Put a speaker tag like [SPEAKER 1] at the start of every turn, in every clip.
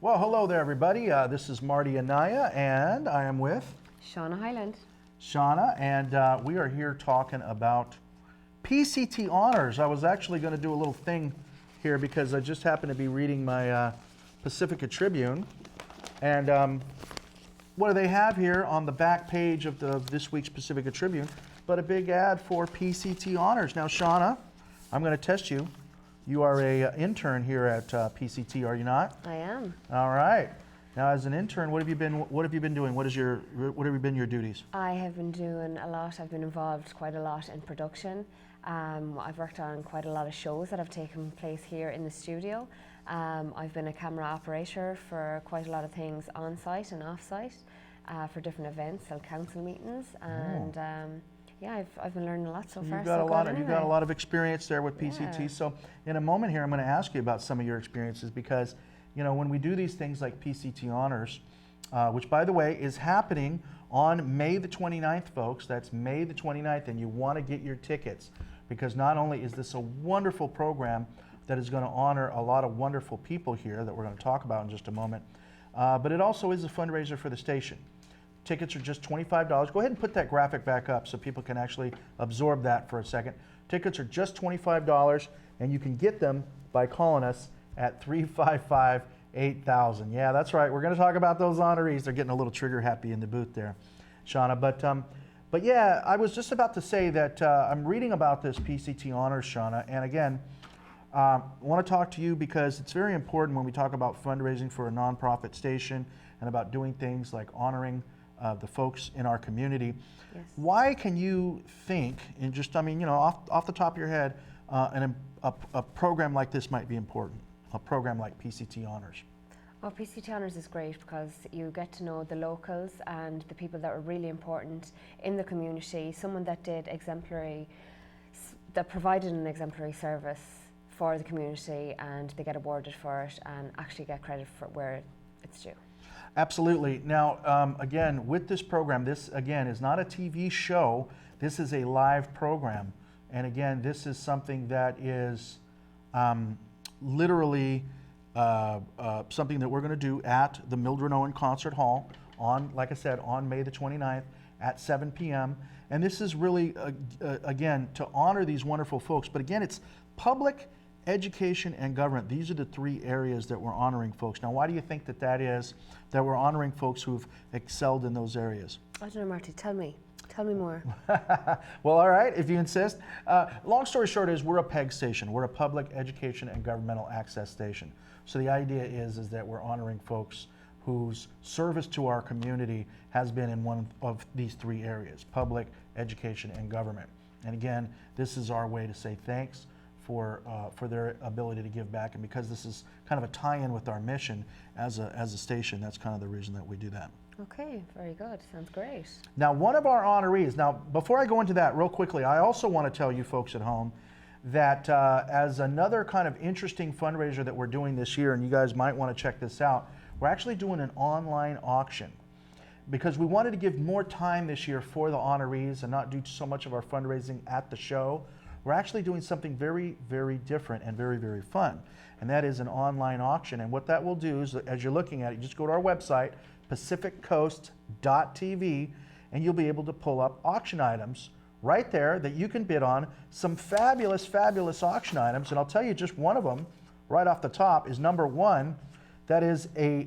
[SPEAKER 1] Well, hello there, everybody. This is Marty Anaya, and I am with
[SPEAKER 2] Shauna Highland.
[SPEAKER 1] Shauna, and we are here talking about PCT honors. I was actually going to do a little thing here because I just happened to be reading my Pacifica Tribune, and what do they have here on the back page of this week's Pacifica Tribune but a big ad for PCT honors. Now, Shauna, I'm going to test you. You are a intern here at PCT, are you not?
[SPEAKER 2] I am.
[SPEAKER 1] All right. Now, as an intern, what have you been doing? What have been your duties?
[SPEAKER 2] I have been doing a lot. I've been involved quite a lot in production. I've worked on quite a lot of shows that have taken place here in the studio. I've been a camera operator for quite a lot of things on site and off site for different events, like council meetings, and yeah, I've been learning a lot so far.
[SPEAKER 1] You've got a lot of experience there with PCT.
[SPEAKER 2] Yeah.
[SPEAKER 1] So in a moment here, I'm going to ask you about some of your experiences because, you know, when we do these things like PCT honors, which by the way is happening on May the 29th, folks. That's May the 29th, and you want to get your tickets because not only is this a wonderful program that is going to honor a lot of wonderful people here that we're going to talk about in just a moment, but it also is a fundraiser for the station. Tickets are just $25. Go ahead and put that graphic back up so people can actually absorb that for a second. Tickets are just $25, and you can get them by calling us at 355-8000. Yeah, that's right. We're going to talk about those honorees. They're getting a little trigger happy in the booth there, Shauna. But yeah, I was just about to say that I'm reading about this PCT honors, Shauna, and again, I want to talk to you because it's very important when we talk about fundraising for a nonprofit station and about doing things like honoring the folks in our community.
[SPEAKER 2] Yes.
[SPEAKER 1] Why can you think, and just, I mean, you know, off the top of your head, a program like this might be important, a program like PCT Honors?
[SPEAKER 2] Well, PCT Honors is great because you get to know the locals and the people that were really important in the community, someone that provided an exemplary service for the community, and they get awarded for it and actually get credit for where it's due.
[SPEAKER 1] Absolutely. Now, again, with this program, this again is not a TV show. This is a live program. And again, this is something that is literally something that we're going to do at the Mildred Owen Concert Hall on, like I said, on May the 29th at 7 p.m. And this is really, again, to honor these wonderful folks. But again, it's public, education, and government. These are the three areas that we're honoring folks. Now, why do you think that is, that we're honoring folks who've excelled in those areas?
[SPEAKER 2] I don't know, Marty, tell me more.
[SPEAKER 1] Well, all right, if you insist. Long story short is we're a PEG station. We're a public education and governmental access station. So the idea is that we're honoring folks whose service to our community has been in one of these three areas, public, education, and government. And again, this is our way to say thanks for their ability to give back, and because this is kind of a tie-in with our mission as a station, that's kind of the reason that we do that.
[SPEAKER 2] Okay, very good. Sounds great.
[SPEAKER 1] Now, one of our honorees, now before I go into that real quickly, I also want to tell you folks at home that as another kind of interesting fundraiser that we're doing this year, and you guys might want to check this out, we're actually doing an online auction because we wanted to give more time this year for the honorees and not do so much of our fundraising at the show. We're actually doing something very, very different and very, very fun, and that is an online auction. And what that will do is, as you're looking at it, you just go to our website, pacificcoast.tv, and you'll be able to pull up auction items right there that you can bid on. Some fabulous, fabulous auction items, and I'll tell you just one of them right off the top is number one. That is I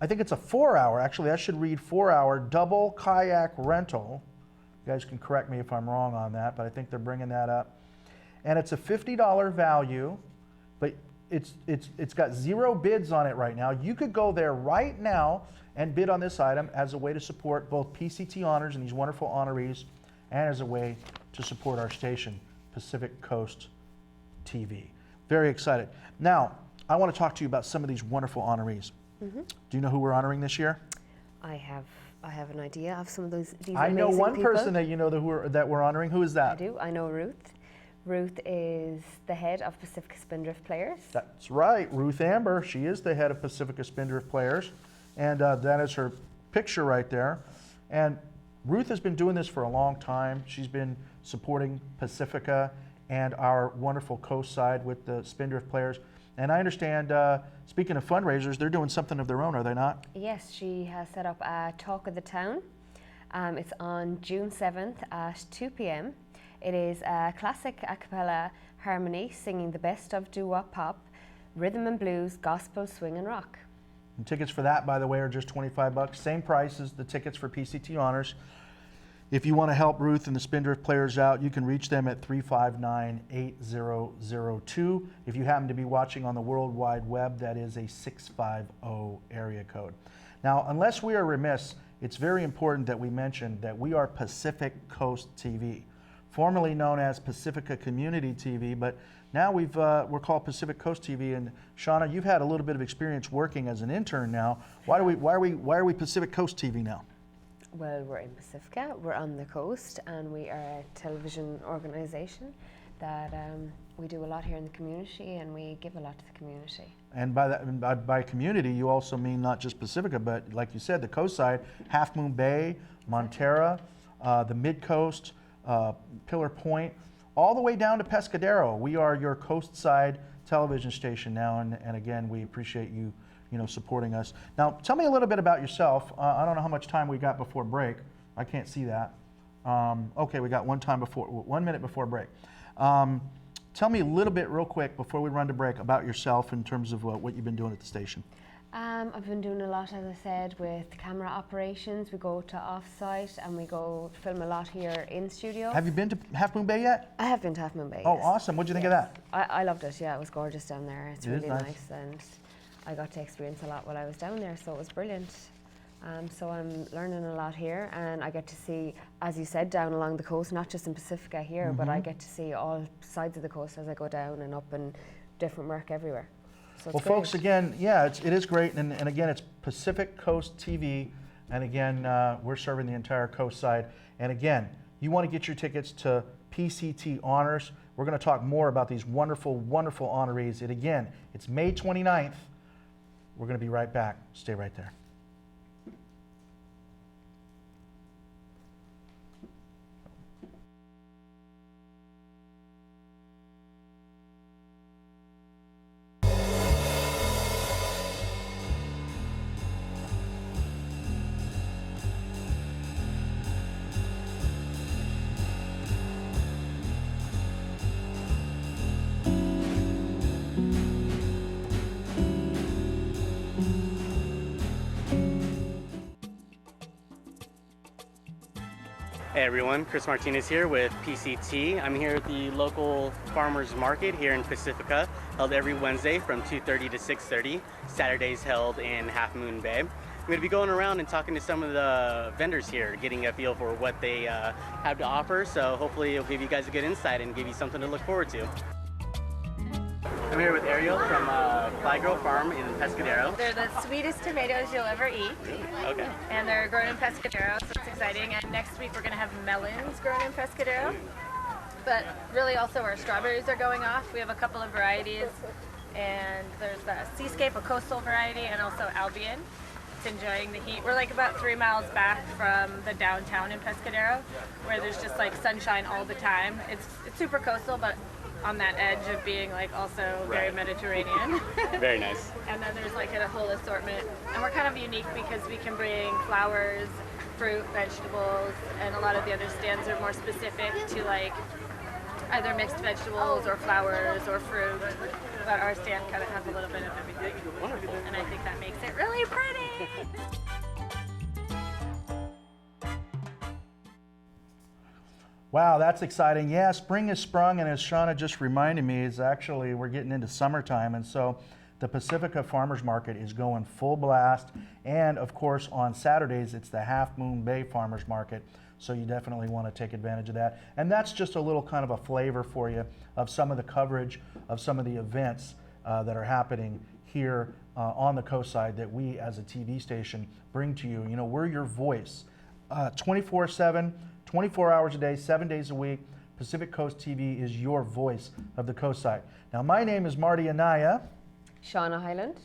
[SPEAKER 1] think it's a 4-hour, actually I should read 4-hour double kayak rental. You guys can correct me if I'm wrong on that, but I think they're bringing that up. And it's a $50 value, but it's got 0 bids on it right now. You could go there right now and bid on this item as a way to support both PCT Honors and these wonderful honorees, and as a way to support our station, Pacific Coast TV. Very excited. Now, I want to talk to you about some of these wonderful honorees. Mm-hmm. Do you know who we're honoring this year?
[SPEAKER 2] I have an idea of some of these
[SPEAKER 1] I know
[SPEAKER 2] amazing
[SPEAKER 1] one
[SPEAKER 2] people.
[SPEAKER 1] person that you know that we're honoring. Who is that?
[SPEAKER 2] I do. I know Ruth. Ruth is the head of Pacifica Spindrift Players.
[SPEAKER 1] That's right, Ruth Amber. She is the head of Pacifica Spindrift Players, and that is her picture right there. And Ruth has been doing this for a long time. She's been supporting Pacifica and our wonderful coast side with the Spindrift players. And I understand, speaking of fundraisers, they're doing something of their own, are they not?
[SPEAKER 2] Yes, she has set up a Talk of the Town. It's on June 7th at 2 p.m. It is a classic a cappella harmony singing the best of doo-wop pop, rhythm and blues, gospel, swing and rock.
[SPEAKER 1] And tickets for that, by the way, are just $25. Same price as the tickets for PCT Honors. If you want to help Ruth and the Spindrift players out, you can reach them at 359-8002. If you happen to be watching on the World Wide Web, that is a 650 area code. Now, unless we are remiss, it's very important that we mention that we are Pacific Coast TV, formerly known as Pacifica Community TV, but now we're called Pacific Coast TV. And Shauna, you've had a little bit of experience working as an intern now. Why are we Pacific Coast TV now?
[SPEAKER 2] Well, we're in Pacifica, we're on the coast, and we are a television organisation that we do a lot here in the community, and we give a lot to the community.
[SPEAKER 1] And by community, you also mean not just Pacifica, but like you said, the coast side, Half Moon Bay, Montera, the Mid-Coast, Pillar Point, all the way down to Pescadero. We are your coast side television station now, and again, we appreciate you supporting us. Now, tell me a little bit about yourself. I don't know how much time we got before break. I can't see that. Okay, we got 1 minute before break. Tell me a little bit real quick before we run to break about yourself in terms of what you've been doing at the station.
[SPEAKER 2] I've been doing a lot, as I said, with camera operations. We go to off-site and we go film a lot here in studio.
[SPEAKER 1] Have you been to Half Moon Bay yet?
[SPEAKER 2] I have been to Half Moon Bay.
[SPEAKER 1] Oh,
[SPEAKER 2] yes.
[SPEAKER 1] Awesome. What'd you think of that?
[SPEAKER 2] I loved it, yeah. It was gorgeous down there. It's really
[SPEAKER 1] nice.
[SPEAKER 2] and I got to experience a lot while I was down there, so it was brilliant. So I'm learning a lot here, and I get to see, as you said, down along the coast, not just in Pacifica here, but I get to see all sides of the coast as I go down and up, and different work everywhere. So
[SPEAKER 1] Well, folks, again, yeah, it is great, and again, it's Pacific Coast TV, and again, we're serving the entire coast side. And again, you want to get your tickets to PCT Honors. We're going to talk more about these wonderful, wonderful honorees. And again, it's May 29th. We're going to be right back. Stay right there.
[SPEAKER 3] Hey everyone, Chris Martinez here with PCT. I'm here at the local farmers market here in Pacifica, held every Wednesday from 2:30 to 6:30. Saturdays held in Half Moon Bay. I'm going to be going around and talking to some of the vendors here, getting a feel for what they have to offer. So hopefully it'll give you guys a good insight and give you something to look forward to. I'm here with Ariel from Fly Girl Farm in Pescadero.
[SPEAKER 4] They're the sweetest tomatoes you'll ever eat.
[SPEAKER 3] Okay.
[SPEAKER 4] And they're grown in Pescadero, so it's exciting. And next week we're going to have melons grown in Pescadero. But really also our strawberries are going off. We have a couple of varieties. And there's the Seascape, a coastal variety, and also Albion. It's enjoying the heat. We're like about 3 miles back from the downtown in Pescadero, where there's just like sunshine all the time. It's super coastal, but on that edge of being like also very Mediterranean.
[SPEAKER 3] Very nice.
[SPEAKER 4] And then there's like a whole assortment. And we're kind of unique because we can bring flowers, fruit, vegetables, and a lot of the other stands are more specific to like either mixed vegetables or flowers or fruit. But our stand kind of has a little bit of everything.
[SPEAKER 3] Wonderful.
[SPEAKER 4] And I think that makes it really pretty.
[SPEAKER 1] Wow, that's exciting. Yeah, spring is sprung, and as Shauna just reminded me, is actually we're getting into summertime, and so the Pacifica Farmers Market is going full blast. And of course, on Saturdays, it's the Half Moon Bay Farmers Market, so you definitely want to take advantage of that. And that's just a little kind of a flavor for you of some of the coverage of some of the events that are happening here on the coast side that we as a TV station bring to you. You know, we're your voice 24/7. 24 hours a day, 7 days a week. Pacific Coast TV is your voice of the coast side. Now, my name is Marty Anaya.
[SPEAKER 2] Shauna Highland.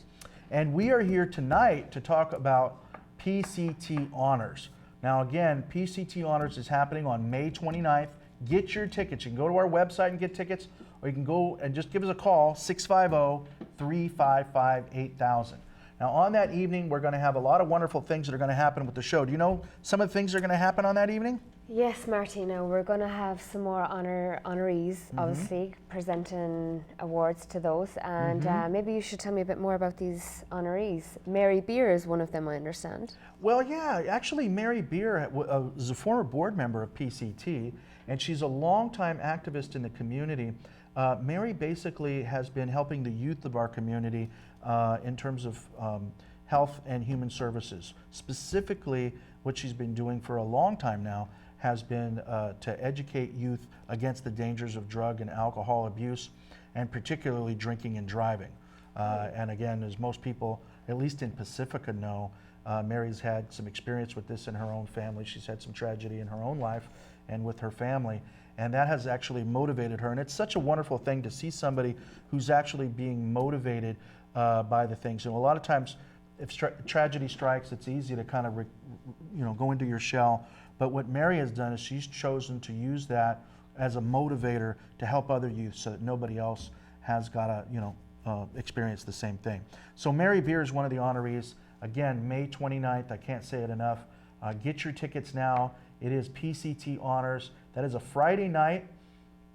[SPEAKER 1] And we are here tonight to talk about PCT Honors. Now, again, PCT Honors is happening on May 29th Get your tickets. You can go to our website and get tickets, or you can go and just give us a call, 650-355-8000. Now, on that evening, we're going to have a lot of wonderful things that are going to happen with the show. Do you know some of the things that are going to happen on that evening?
[SPEAKER 2] Yes, Martina, we're going to have some more honorees, obviously, presenting awards to those. And maybe you should tell me a bit more about these honorees. Mary Beer is one of them, I understand.
[SPEAKER 1] Well, yeah, actually, Mary Beer is a former board member of PCT, and she's a longtime activist in the community. Mary basically has been helping the youth of our community in terms of health and human services. Specifically, what she's been doing for a long time now has been to educate youth against the dangers of drug and alcohol abuse, and particularly drinking and driving. And again, as most people, at least in Pacifica, know, Mary's had some experience with this in her own family. She's had some tragedy in her own life and with her family, and that has actually motivated her. And it's such a wonderful thing to see somebody who's actually being motivated by the things. And a lot of times, if tragedy strikes, it's easy to kind of go into your shell. But what Mary has done is she's chosen to use that as a motivator to help other youth, so that nobody else has got to experience the same thing. So Mary Beer is one of the honorees. Again, May 29th. I can't say it enough. Get your tickets now. It is PCT Honors. That is a Friday night.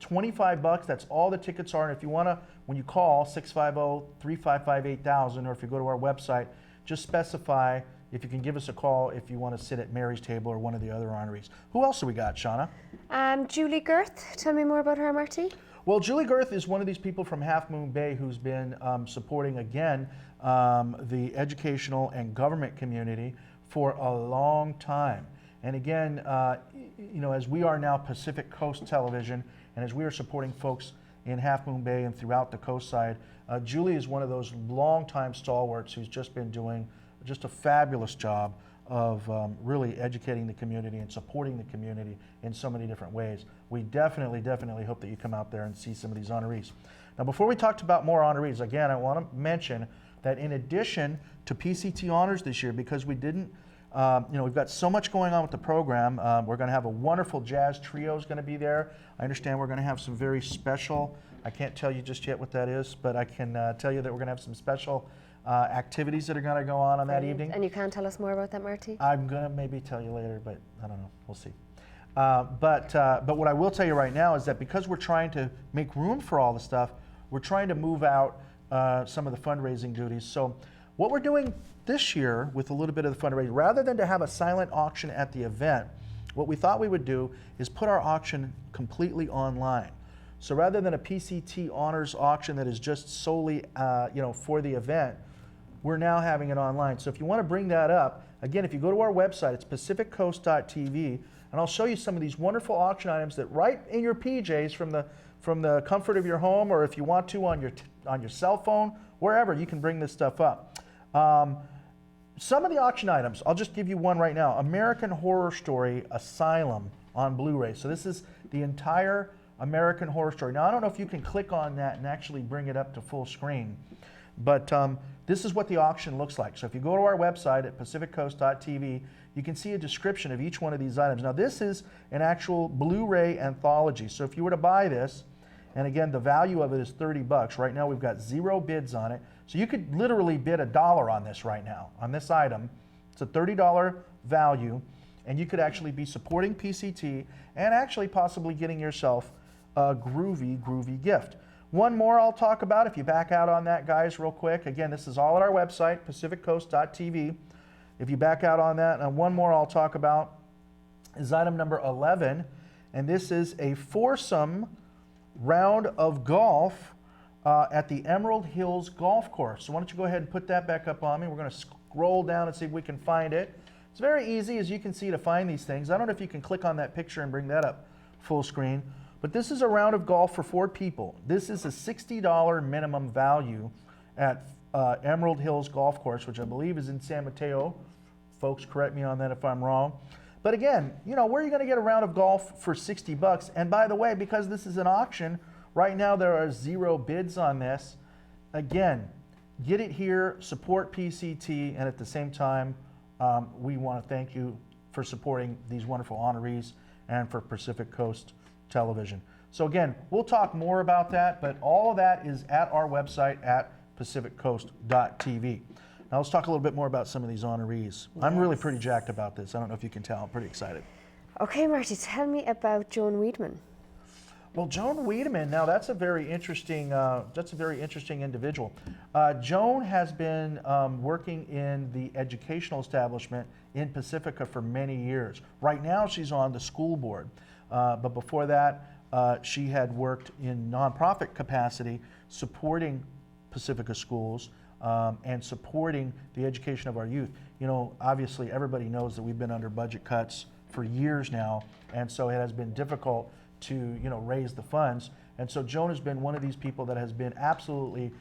[SPEAKER 1] $25. That's all the tickets are. And if you want to, when you call 650-355-8000, or if you go to our website, just specify if you can give us a call if you want to sit at Mary's table or one of the other honorees. Who else do we got, Shauna?
[SPEAKER 2] Julie Girth, tell me more about her, Marty.
[SPEAKER 1] Well, Julie Girth is one of these people from Half Moon Bay who's been supporting, again, the educational and government community for a long time. And again, as we are now Pacific Coast Television, and as we are supporting folks in Half Moon Bay and throughout the coast side, Julie is one of those longtime stalwarts who's just been doing just a fabulous job of really educating the community and supporting the community in so many different ways. We definitely hope that you come out there and see some of these honorees. Now, before we talk about more honorees, again, I want to mention that in addition to PCT Honors this year, because we didn't, we've got so much going on with the program, we're going to have a wonderful jazz trio is going to be there. I understand we're going to have some very special, I can't tell you just yet what that is, but I can tell you that we're going to have some special activities that are going to go on that evening.
[SPEAKER 2] And you can't tell us more about that, Marty?
[SPEAKER 1] I'm going to maybe tell you later, but I don't know. We'll see. But what I will tell you right now is that because we're trying to make room for all the stuff, we're trying to move out some of the fundraising duties. So what we're doing this year with a little bit of the fundraising, rather than to have a silent auction at the event, what we thought we would do is put our auction completely online. So rather than a PCT Honors auction that is just solely for the event, we're now having it online. So if you want to bring that up, again, if you go to our website, it's pacificcoast.tv, and I'll show you some of these wonderful auction items that right in your PJs from the comfort of your home, or if you want to on your cell phone, wherever, you can bring this stuff up. Some of the auction items, I'll just give you one right now. American Horror Story Asylum on Blu-ray. So this is the entire American Horror Story. Now, I don't know if you can click on that and actually bring it up to full screen, but this is what the auction looks like. So if you go to our website at pacificcoast.tv, you can see a description of each one of these items. Now, this is an actual Blu-ray anthology. So if you were to buy this, and again, the value of it is $30. Right now, we've got 0 bids on it. So you could literally bid $1 on this right now, on this item. It's a $30 value, and you could actually be supporting PCT and actually possibly getting yourself a groovy gift. One more I'll talk about, if you back out on that, guys, real quick. Again, this is all at our website, pacificcoast.tv. If you back out on that, and one more I'll talk about is item number 11, and this is a foursome round of golf at the Emerald Hills Golf Course. So why don't you go ahead and put that back up on me. We're going to scroll down and see if we can find it. It's very easy, as you can see, to find these things. I don't know if you can click on that picture and bring that up full screen. But this is a round of golf for 4 people. This is a $60 minimum value at Emerald Hills Golf Course, which I believe is in San Mateo. Folks, correct me on that if I'm wrong. But again, where are you going to get a round of golf for $60? And by the way, because this is an auction, right now there are 0 bids on this. Again, get it here, support PCT, and at the same time, we want to thank you for supporting these wonderful honorees and for Pacific Coast television. So again, we'll talk more about that, but all of that is at our website at pacificcoast.tv. Now let's talk a little bit more about some of these honorees. I'm really pretty jacked about this. I don't know if you can tell, I'm pretty excited.
[SPEAKER 2] Okay, Marty, tell me about Joan Wiedemann.
[SPEAKER 1] Well, Joan Wiedemann, now that's a very interesting individual. Joan has been working in the educational establishment in Pacifica for many years. Right now, she's on the school board, but before that, she had worked in nonprofit capacity, supporting Pacifica schools and supporting the education of our youth. You know, obviously, everybody knows that we've been under budget cuts for years now, and so it has been difficult to, you know, raise the funds. And so Joan has been one of these people that has been absolutely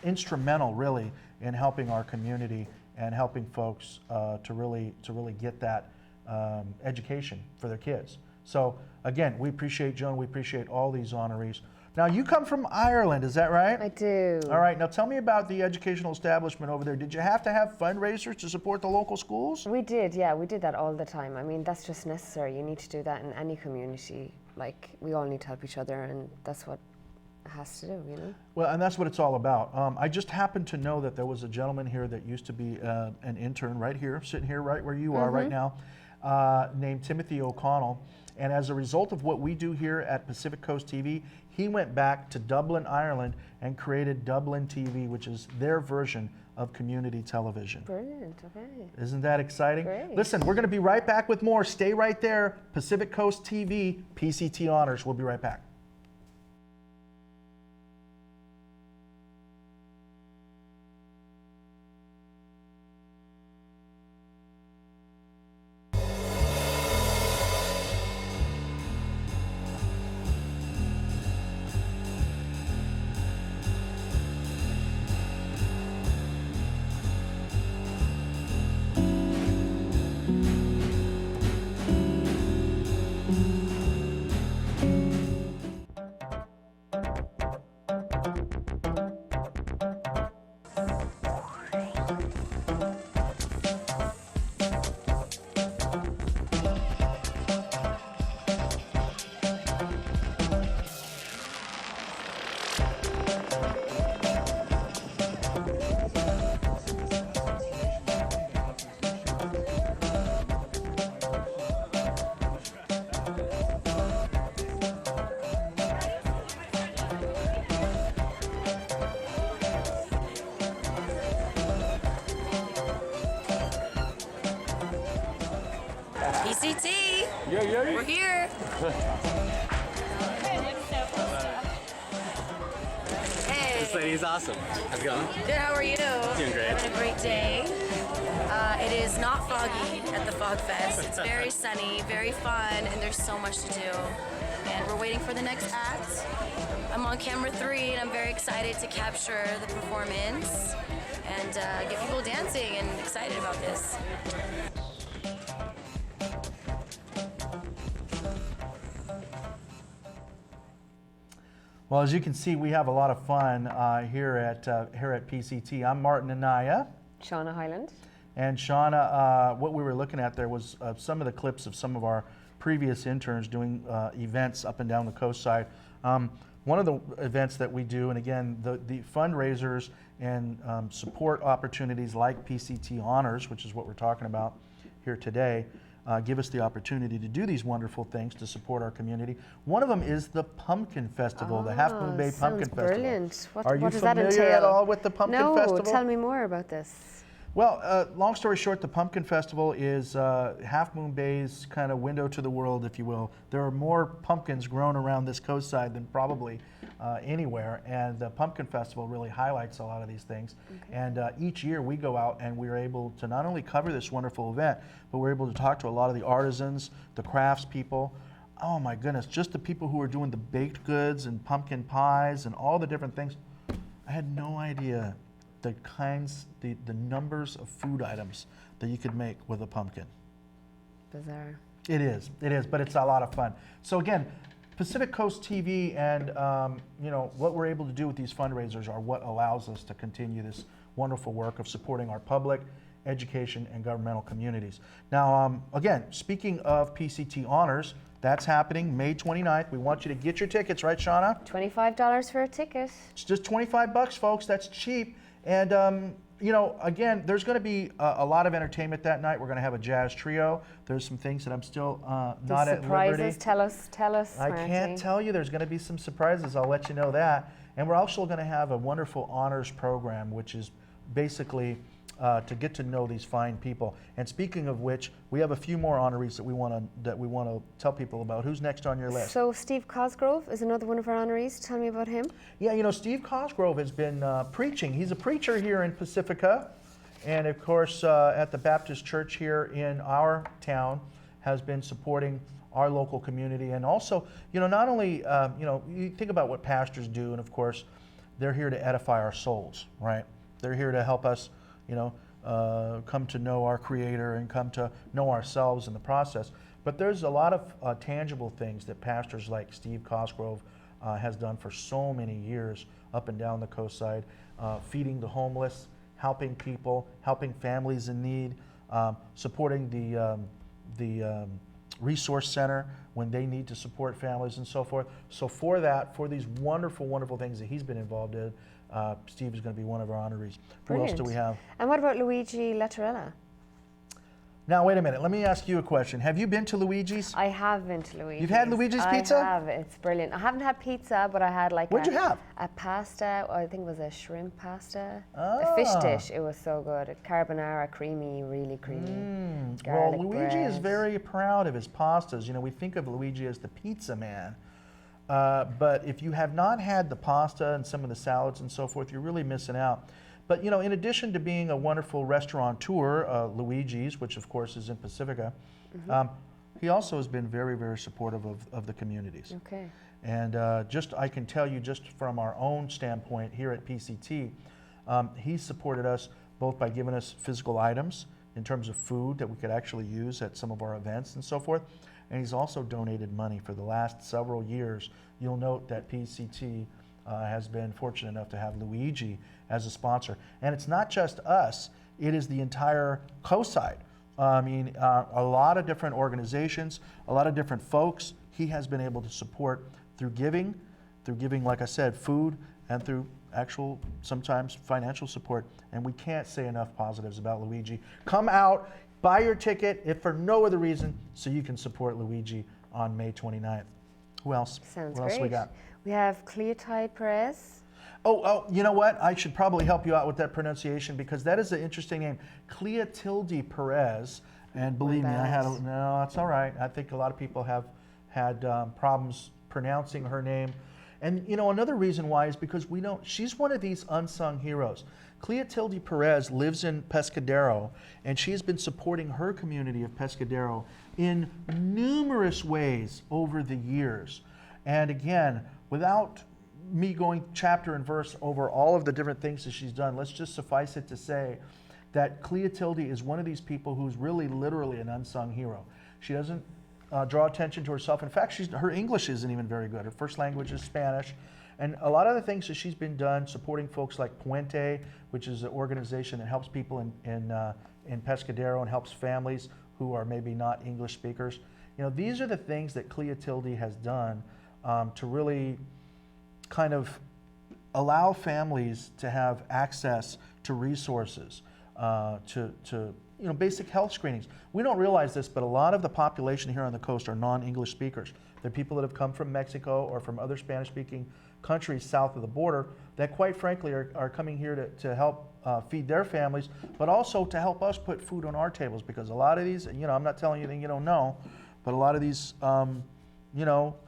[SPEAKER 1] instrumental, really, in helping our community and helping folks to really get that education for their kids. So again, we appreciate Joan. We appreciate all these honorees. Now, you come from Ireland, is that right?
[SPEAKER 2] I do.
[SPEAKER 1] All right. Now, tell me about the educational establishment over there. Did you have to have fundraisers to support the local schools?
[SPEAKER 2] We did, yeah. We did that all the time. I mean, that's just necessary. You need to do that in any community. Like, we all need to help each other, and that's what it has to do, you know?
[SPEAKER 1] Well, and that's what it's all about. I just happened to know that there was a gentleman here that used to be an intern right here, sitting here right where you are right now, named Timothy O'Connell. And as a result of what we do here at Pacific Coast TV, he went back to Dublin, Ireland, and created Dublin TV, which is their version of community television.
[SPEAKER 2] Brilliant, okay.
[SPEAKER 1] Isn't that exciting?
[SPEAKER 2] Great.
[SPEAKER 1] Listen, we're going to be right back with more. Stay right there. Pacific Coast TV, PCT Honors. We'll be right back.
[SPEAKER 5] PCT, we're here. Hey.
[SPEAKER 3] This lady's awesome. How's it going?
[SPEAKER 5] Good, how are you?
[SPEAKER 3] Doing great.
[SPEAKER 5] Having a great day. It is not foggy at the Fog Fest. It's very sunny, very fun, and there's so much to do. And we're waiting for the next act. I'm on camera 3, and I'm very excited to capture the performance and get people dancing and excited about this.
[SPEAKER 1] Well, as you can see, we have a lot of fun here at PCT. I'm Martin Anaya.
[SPEAKER 2] Shauna Highland.
[SPEAKER 1] And Shauna, what we were looking at there was some of the clips of some of our previous interns doing events up and down the coast side. One of the events that we do, and again, the fundraisers and support opportunities like PCT Honors, which is what we're talking about here today, give us the opportunity to do these wonderful things to support our community. One of them is the Pumpkin Festival, the Half Moon Bay Pumpkin Festival.
[SPEAKER 2] Brilliant.
[SPEAKER 1] Are you
[SPEAKER 2] what does that
[SPEAKER 1] familiar
[SPEAKER 2] entail?
[SPEAKER 1] at all with the Pumpkin Festival?
[SPEAKER 2] No, tell me more about this.
[SPEAKER 1] Well, long story short, the Pumpkin Festival is Half Moon Bay's kind of window to the world, if you will. There are more pumpkins grown around this coastside than probably anywhere, and the Pumpkin Festival really highlights a lot of these things. Okay. And each year we go out and we're able to not only cover this wonderful event, but we're able to talk to a lot of the artisans, the crafts people. Oh my goodness, just the people who are doing the baked goods and pumpkin pies and all the different things. I had no idea the kinds, the numbers of food items that you could make with a pumpkin.
[SPEAKER 2] Bizarre.
[SPEAKER 1] It is, but it's a lot of fun. So again, Pacific Coast TV and you know, what we're able to do with these fundraisers are what allows us to continue this wonderful work of supporting our public education, and governmental communities. Now, again, speaking of PCT honors, that's happening May 29th. We want you to get your tickets, right, Shauna?
[SPEAKER 2] $25 for a ticket.
[SPEAKER 1] It's just 25 bucks, folks. That's cheap. And, you know, again, there's going to be a lot of entertainment that night. We're going to have a jazz trio. There's some things that I'm still not at liberty.
[SPEAKER 2] Tell us.
[SPEAKER 1] I can't tell you. There's going to be some surprises. I'll let you know that. And we're also going to have a wonderful honors program, which is basically to get to know these fine people. And speaking of which, we have a few more honorees that we want to tell people about. Who's next on your list?
[SPEAKER 2] So Steve Cosgrove is another one of our honorees. Tell me about him.
[SPEAKER 1] Yeah, you know, Steve Cosgrove has been preaching. He's a preacher here in Pacifica, and of course at the Baptist Church here in our town has been supporting our local community. And also, you know, not only, you know, you think about what pastors do, and of course, they're here to edify our souls, right? They're here to help us, you know, come to know our Creator and come to know ourselves in the process. But there's a lot of tangible things that pastors like Steve Cosgrove has done for so many years up and down the coast side, feeding the homeless, helping people, helping families in need, supporting the resource center when they need to support families and so forth. So for these wonderful, wonderful things that he's been involved in, Steve is going to be one of our honorees.
[SPEAKER 2] Brilliant.
[SPEAKER 1] Who else do we have?
[SPEAKER 2] And what about Luigi Lattarella?
[SPEAKER 1] Now, wait a minute. Let me ask you a question. Have you been to Luigi's?
[SPEAKER 2] I have been to Luigi's.
[SPEAKER 1] You've had Luigi's pizza?
[SPEAKER 2] I have. It's brilliant. I haven't had pizza, but I had like
[SPEAKER 1] What'd you have?
[SPEAKER 2] a pasta. I think it was a shrimp pasta.
[SPEAKER 1] Ah.
[SPEAKER 2] A fish dish. It was so good. Carbonara, creamy, really creamy.
[SPEAKER 1] Well,
[SPEAKER 2] Garlic
[SPEAKER 1] Luigi is
[SPEAKER 2] bread.
[SPEAKER 1] very proud of his pastas. You know, we think of Luigi as the pizza man. But if you have not had the pasta and some of the salads and so forth, you're really missing out. But, you know, in addition to being a wonderful restaurateur, Luigi's, which of course is in Pacifica, he also has been very, very supportive of the communities.
[SPEAKER 2] Okay.
[SPEAKER 1] And I can tell you just from our own standpoint here at PCT, he's supported us both by giving us physical items in terms of food that we could actually use at some of our events and so forth. And he's also donated money for the last several years. You'll note that PCT has been fortunate enough to have Luigi as a sponsor. And it's not just us, it is the entire coast side. I mean, a lot of different organizations, a lot of different folks he has been able to support through giving, like I said, food, and through actual, sometimes financial support. And we can't say enough positives about Luigi. Come out, buy your ticket, if for no other reason, so you can support Luigi on May 29th. Who else?
[SPEAKER 2] Sounds
[SPEAKER 1] what
[SPEAKER 2] great.
[SPEAKER 1] else we got?
[SPEAKER 2] We have Cleotide Perez.
[SPEAKER 1] Oh, you know what? I should probably help you out with that pronunciation because that is an interesting name. Cleotilde Perez. And believe me, no, that's all right. I think a lot of people have had problems pronouncing her name. And you know, another reason why is because she's one of these unsung heroes. Cleotilde Perez lives in Pescadero, and she has been supporting her community of Pescadero in numerous ways over the years. And again, without me going chapter and verse over all of the different things that she's done, let's just suffice it to say that Cleotilde is one of these people who's really literally an unsung hero. She doesn't draw attention to herself. In fact, her English isn't even very good. Her first language is Spanish. And a lot of the things that she's been done, supporting folks like Puente, which is an organization that helps people in Pescadero and helps families who are maybe not English speakers. You know, these are the things that Cleotilde has done to really kind of allow families to have access to resources, to basic health screenings. We don't realize this, but a lot of the population here on the coast are non-English speakers. They're people that have come from Mexico or from other Spanish-speaking countries south of the border that quite frankly are coming here to help feed their families, but also to help us put food on our tables, because a lot of these, I'm not telling you anything you don't know, but a lot of these,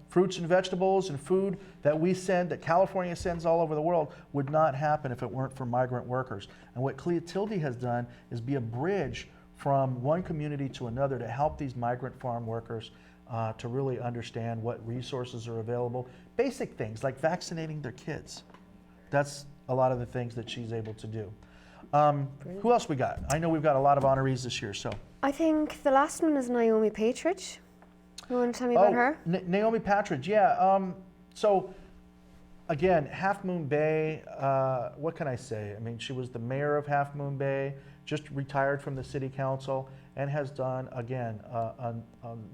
[SPEAKER 1] fruits and vegetables and food that we send, that California sends all over the world, would not happen if it weren't for migrant workers. And what Cleotilde has done is be a bridge from one community to another to help these migrant farm workers to really understand what resources are available. Basic things like vaccinating their kids. That's a lot of the things that she's able to do. Who else we got? I know we've got a lot of honorees this year, so.
[SPEAKER 2] I think the last one is Naomi Patridge. You want to tell me about her?
[SPEAKER 1] Naomi Patridge, yeah. So again, Half Moon Bay, what can I say? I mean, she was the mayor of Half Moon Bay, just retired from the city council, and has done, again, a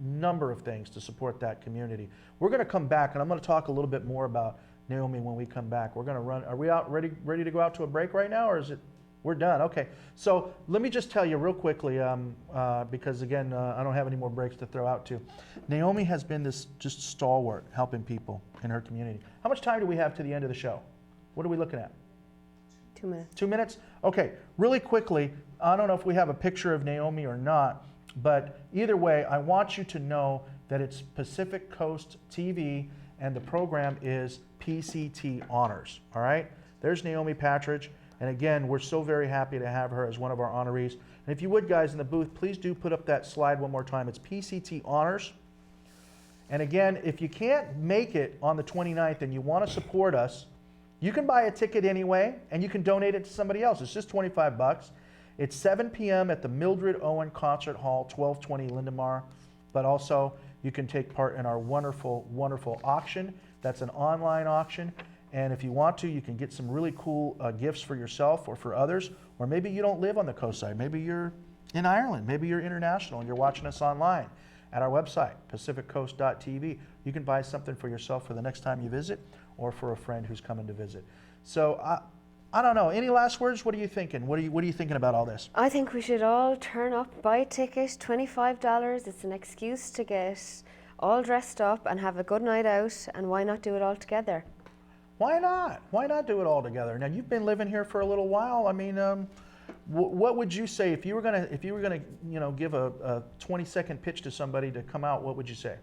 [SPEAKER 1] number of things to support that community. We're going to come back, and I'm going to talk a little bit more about Naomi when we come back. We're going to run, are we out ready to go out to a break right now, or is it, we're done? Okay, so let me just tell you real quickly, because again, I don't have any more breaks to throw out to. Naomi has been this just stalwart helping people in her community. How much time do we have to the end of the show? What are we looking at?
[SPEAKER 2] 2 minutes.
[SPEAKER 1] 2 minutes? Okay, really quickly, I don't know if we have a picture of Naomi or not, but either way, I want you to know that it's Pacific Coast TV and the program is PCT Honors, all right? There's Naomi Patridge, and again, we're so very happy to have her as one of our honorees. And if you would, guys in the booth, please do put up that slide one more time. It's PCT Honors. And again, if you can't make it on the 29th and you want to support us, you can buy a ticket anyway, and you can donate it to somebody else. It's just 25 bucks. It's 7 p.m. at the Mildred Owen Concert Hall, 1220 Lindemar. But also, you can take part in our wonderful, wonderful auction. That's an online auction. And if you want to, you can get some really cool gifts for yourself or for others. Or maybe you don't live on the coast side. Maybe you're in Ireland. Maybe you're international and you're watching us online at our website, pacificcoast.tv. You can buy something for yourself for the next time you visit or for a friend who's coming to visit. So I don't know. Any last words? What are you thinking? What are you thinking about all this?
[SPEAKER 2] I think we should all turn up, buy a ticket, $25. It's an excuse to get all dressed up and have a good night out, and why not do it all together?
[SPEAKER 1] Why not? Why not do it all together? Now you've been living here for a little while. I mean, what would you say if you were gonna give a 20-second pitch to somebody to come out? What would you say?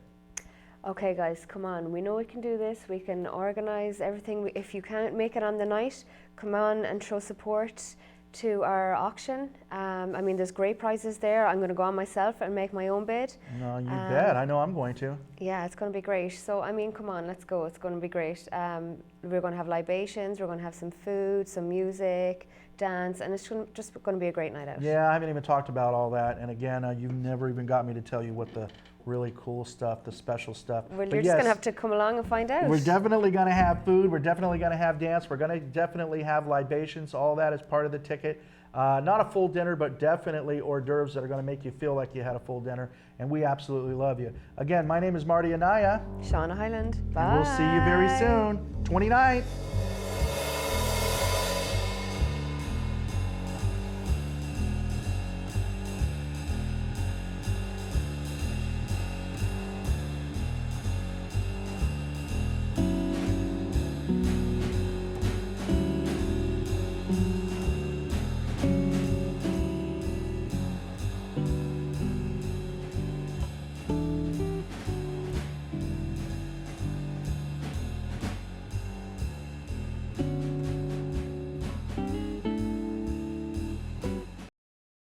[SPEAKER 2] Okay, guys, come on. We know we can do this. We can organize everything. If you can't make it on the night, come on and show support to our auction. I mean, there's great prizes there. I'm going to go on myself and make my own bid.
[SPEAKER 1] No, you bet. I know I'm going to.
[SPEAKER 2] Yeah, it's going to be great. So, I mean, come on, let's go. It's going to be great. We're going to have libations. We're going to have some food, some music, dance, and it's just going to be a great night out.
[SPEAKER 1] Yeah, I haven't even talked about all that. And again, you've never even got me to tell you what the really cool stuff, the special stuff.
[SPEAKER 2] Well, you're just going to have to come along and find out.
[SPEAKER 1] We're definitely going to have food. We're definitely going to have dance. We're going to definitely have libations. All that is part of the ticket. Not a full dinner, but definitely hors d'oeuvres that are going to make you feel like you had a full dinner. And we absolutely love you. Again, my name is Marty Anaya.
[SPEAKER 2] Shauna Highland. Bye.
[SPEAKER 1] And we'll see you very soon. 29th.